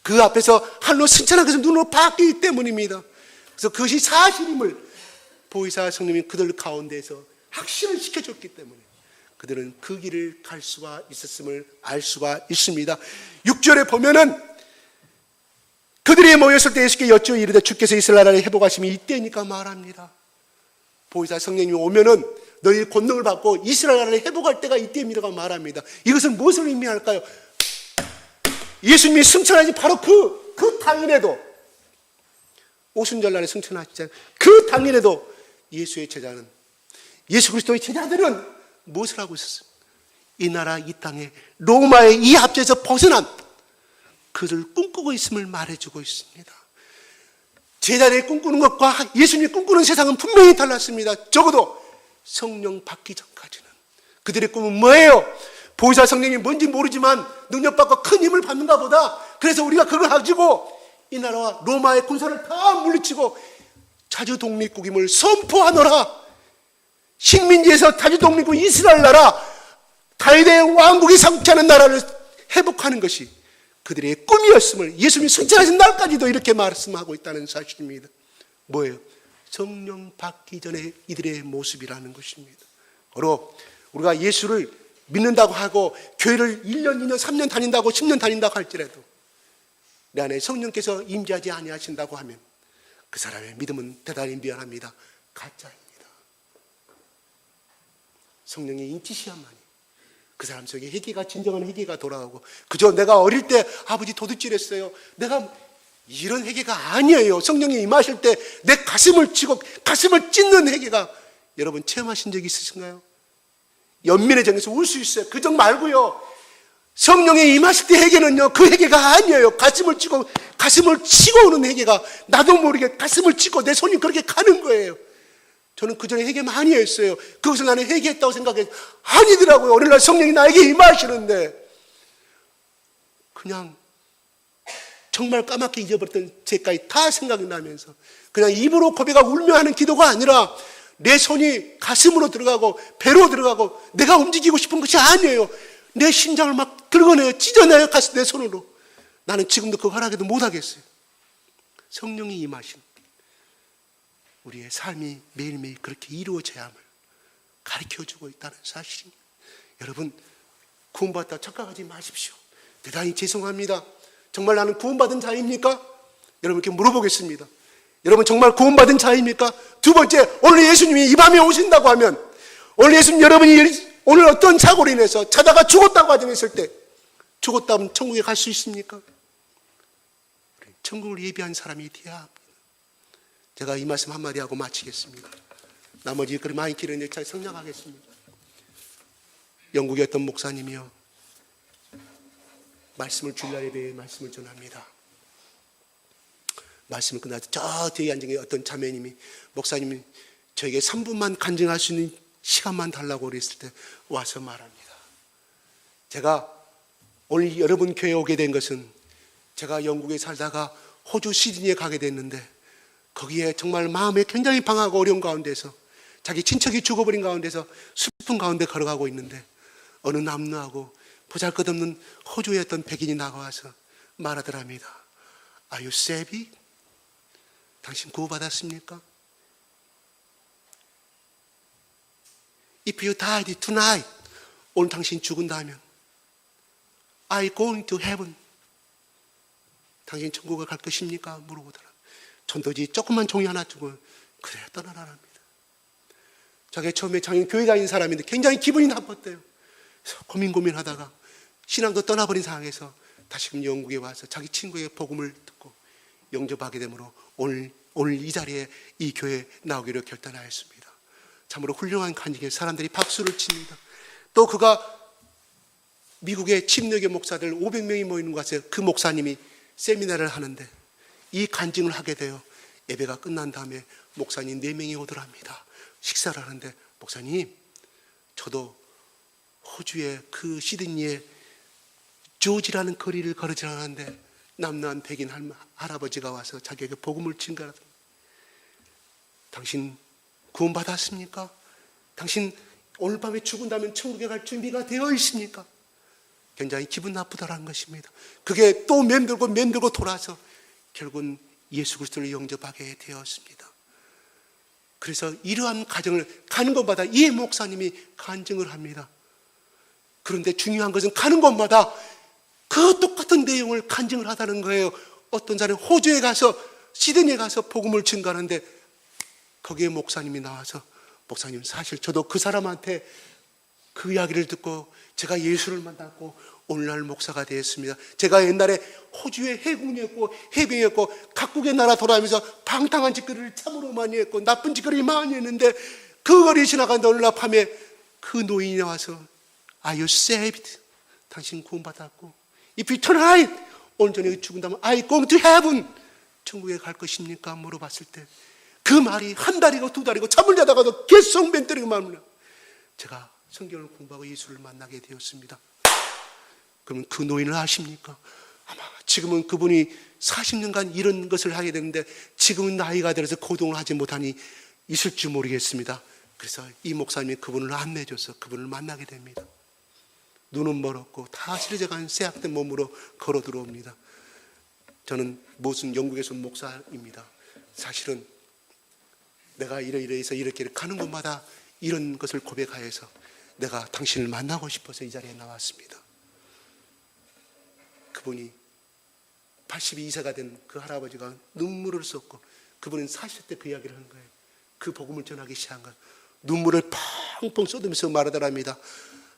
그 앞에서 하늘로 승천하기 위해서 눈으로 봤기 때문입니다. 그래서 그것이 사실임을 보혜사 성령이 그들 가운데에서 확신을 시켜줬기 때문에 그들은 그 길을 갈 수가 있었음을 알 수가 있습니다. 6절에 보면은 그들이 모였을 때 예수께 여쭈어 이르되 주께서 이스라엘 나라를 회복하심이 이때니까 말합니다. 보혜사 성령님이 오면은 너희 권능을 받고 이스라엘 나라를 회복할 때가 이때입니다가 말합니다. 이것은 무엇을 의미할까요? 예수님이 승천하신 바로 그 당일에도 오순절날에 승천하시잖아요. 그 당일에도 예수의 제자는, 예수 그리스도의 제자들은 무엇을 하고 있었어요? 이 나라 이 땅에 로마의 이 압제에서 벗어난 그들을 꿈꾸고 있음을 말해주고 있습니다. 제자들이 꿈꾸는 것과 예수님이 꿈꾸는 세상은 분명히 달랐습니다. 적어도 성령 받기 전까지는. 그들의 꿈은 뭐예요? 보혜사 성령이 뭔지 모르지만 능력받고 큰 힘을 받는가 보다. 그래서 우리가 그걸 가지고 이 나라와 로마의 군사를 다 물리치고 자주 독립국임을 선포하노라. 식민지에서 자주 독립국 이스라엘 나라, 다윗의 왕국이 상속하는 나라를 회복하는 것이 그들의 꿈이었음을 예수님이 승천하신 날까지도 이렇게 말씀하고 있다는 사실입니다. 뭐예요? 성령 받기 전에 이들의 모습이라는 것입니다. 바로 우리가 예수를 믿는다고 하고 교회를 1년, 2년, 3년 다닌다고 10년 다닌다고 할지라도 내 안에 성령께서 임재하지 아니하신다고 하면 그 사람의 믿음은 대단히 미안합니다. 가짜입니다. 성령의 인치시야만이 그 사람 속에 회개가, 진정한 회개가 돌아오고, 그저 내가 어릴 때 아버지 도둑질했어요, 내가 이런 회개가 아니에요. 성령이 임하실 때 내 가슴을 치고 가슴을 찢는 회개가 여러분 체험하신 적이 있으신가요? 연민의 정에서 울 수 있어요. 그 정 말고요, 성령이 임하실 때 회개는요, 그 회개가 아니에요. 가슴을 치고 오는 회개가 나도 모르게 가슴을 치고 내 손이 그렇게 가는 거예요. 저는 그전에 회개 많이 했어요. 그것을 나는 회개했다고 생각해요. 아니더라고요. 오늘날 성령이 나에게 임하시는데 그냥 정말 까맣게 잊어버렸던 죄까지 다 생각이 나면서 그냥 입으로 고백하고 울며 하는 기도가 아니라 내 손이 가슴으로 들어가고 배로 들어가고 내가 움직이고 싶은 것이 아니에요. 내 심장을 막 긁어내요. 찢어내요. 내 손으로. 나는 지금도 그거 하라고 해도 못하겠어요. 성령이 임하신 우리의 삶이 매일매일 그렇게 이루어져야 함을 가르쳐주고 있다는 사실입니다. 여러분, 구원받다 착각하지 마십시오. 대단히 죄송합니다. 정말 나는 구원받은 자입니까? 여러분께 물어보겠습니다. 여러분 정말 구원받은 자입니까? 두 번째, 오늘 예수님이 이 밤에 오신다고 하면, 오늘 예수님 여러분이 오늘 어떤 사고로 인해서 자다가 죽었다고 가정했을 때, 죽었다면 천국에 갈 수 있습니까? 천국을 예비한 사람이 되어야 합니다. 제가 이 말씀 한마디 하고 마치겠습니다. 나머지 글 많이 길었는데 잘 성장하겠습니다. 영국의 어떤 목사님이요, 말씀을 주일날 예배에 말씀을 전합니다. 말씀을 끝나서 저 뒤에 앉은 어떤 자매님이, 목사님이 저에게 3분만 간증할 수 있는 시간만 달라고 그랬을 때 와서 말합니다. 제가 오늘 여러분 교회에 오게 된 것은, 제가 영국에 살다가 호주 시드니에 가게 됐는데, 거기에 정말 마음에 굉장히 방하고 어려운 가운데서, 자기 친척이 죽어버린 가운데서 슬픈 가운데 걸어가고 있는데, 어느 남루하고 보잘것없는 호주의 어떤 백인이 나가와서 말하더랍니다. Are you saved? 당신 구원받았습니까? If you died tonight, 오늘 당신 죽은다면 Are you going to heaven? 당신 천국에 갈 것입니까? 물어보더라. 전도지 조그만 종이 하나 주고 그래 떠나라랍니다. 자기 처음에 장인 교회 다니는 사람인데 굉장히 기분이 나빴대요. 그래서 고민하다가 신앙도 떠나버린 상황에서 다시금 영국에 와서 자기 친구의 복음을 듣고 영접하게 되므로 오늘 이 자리에 이 교회에 나오기로 결단하였습니다. 참으로 훌륭한 간증에 사람들이 박수를 칩니다. 또 그가 미국의 침례교 목사들 500명이 모이는 곳에 그 목사님이 세미나를 하는데 이 간증을 하게 되어 예배가 끝난 다음에 목사님 4명이 오더랍니다. 식사를 하는데, 목사님, 저도 호주의 그 시드니에 조지라는 거리를 걸어 지나가는데 남루한 백인 할아버지가 와서 자기에게 복음을 증거하더니, 당신 구원받았습니까? 당신 오늘 밤에 죽은다면 천국에 갈 준비가 되어 있습니까? 굉장히 기분 나쁘다라는 것입니다. 그게 또 맴돌고 돌아서 결국은 예수 그리스도를 영접하게 되었습니다. 그래서 이러한 가정을 가는 곳마다 이 목사님이 간증을 합니다. 그런데 중요한 것은 가는 곳마다 그 똑같은 내용을 간증을 하다는 거예요. 어떤 사람은 호주에 가서 시드니에 가서 복음을 증거하는데 거기에 목사님이 나와서, 목사님 사실 저도 그 사람한테 그 이야기를 듣고 제가 예수를 만났고 오늘날 목사가 되었습니다. 제가 옛날에 호주의 해군이었고 해병이었고 각국의 나라 돌아다니면서 방탕한 짓거리를 참으로 많이 했고 나쁜 짓거리를 많이 했는데, 그 거리 지나가는데 어느 날 밤에 그 노인이 나와서 Are you saved? 당신 구원받았고 If you tonight, 오늘 저녁에 죽은다면 Are you going to heaven? 천국에 갈 것입니까? 물어봤을 때 그 말이 한 달이고 두 달이고 잠을 자다가도 계속 멘트리고 말합니다. 제가 성경을 공부하고 예수를 만나게 되었습니다. 그러면 그 노인을 아십니까? 아마 지금은 그분이 40년간 이런 것을 하게 되는데 지금은 나이가 들어서 고동을 하지 못하니 있을지 모르겠습니다. 그래서 이 목사님이 그분을 안내줘서 그분을 만나게 됩니다. 눈은 멀었고 다 시려져간 쇠약된 몸으로 걸어 들어옵니다. 저는 무슨 영국에서 목사입니다. 사실은 내가 이러해서 이렇게 가는 곳마다 이런 것을 고백하여서 내가 당신을 만나고 싶어서 이 자리에 나왔습니다. 그분이 82세가 된 그 할아버지가 눈물을 쏟고, 그분은 40대 그 이야기를 하는 거예요. 그 복음을 전하기 시작한 거예요. 눈물을 펑펑 쏟으면서 말하더랍니다.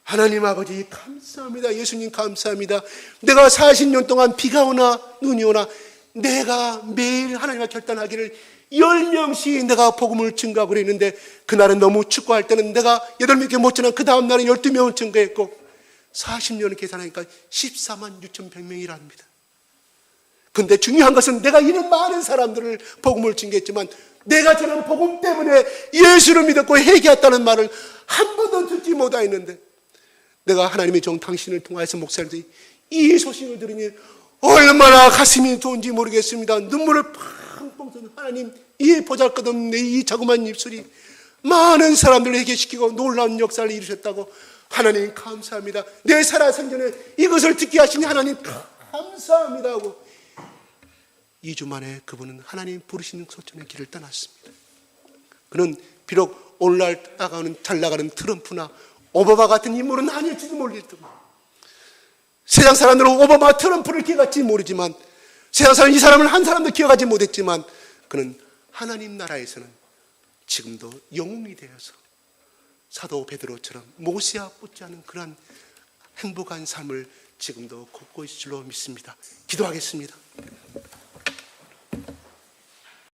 하나님 아버지 감사합니다. 예수님 감사합니다. 내가 40년 동안 비가 오나 눈이 오나 내가 매일 하나님과 결단하기를 10명씩 내가 복음을 증거하고 그랬는데, 그날은 너무 춥고 할 때는 내가 8명께 못 전한 그 다음 날은 12명을 증거했고 40년을 계산하니까 14만 6,100명이랍니다. 근데 중요한 것은 내가 이런 많은 사람들을 복음을 증거했지만 내가 전한 복음 때문에 예수를 믿었고 회개했다는 말을 한 번도 듣지 못하였는데, 내가 하나님의 종 당신을 통하여서 목사님들이 이 소식을 들으니 얼마나 가슴이 좋은지 모르겠습니다. 눈물을 펑펑 쏟는 하나님, 이 보잘것없는 이 자그마한 입술이 많은 사람들을 회개시키고 놀라운 역사를 이루셨다고 하나님 감사합니다. 내 살아생전에 이것을 듣게 하시니 하나님 감사합니다 하고 2주 만에 그분은 하나님 부르시는 소천의 길을 떠났습니다. 그는 비록 오늘날 잘 나가는 트럼프나 오바마 같은 인물은 아닐지도 모르겠다. 세상 사람들은 오바마, 트럼프를 기억할지 모르지만, 세상 사람 이 사람을 한 사람도 기억하지 못했지만, 그는 하나님 나라에서는 지금도 영웅이 되어서 사도 베드로처럼 모세와 붙지않은 그러한 행복한 삶을 지금도 걷고 있을 줄로 믿습니다. 기도하겠습니다.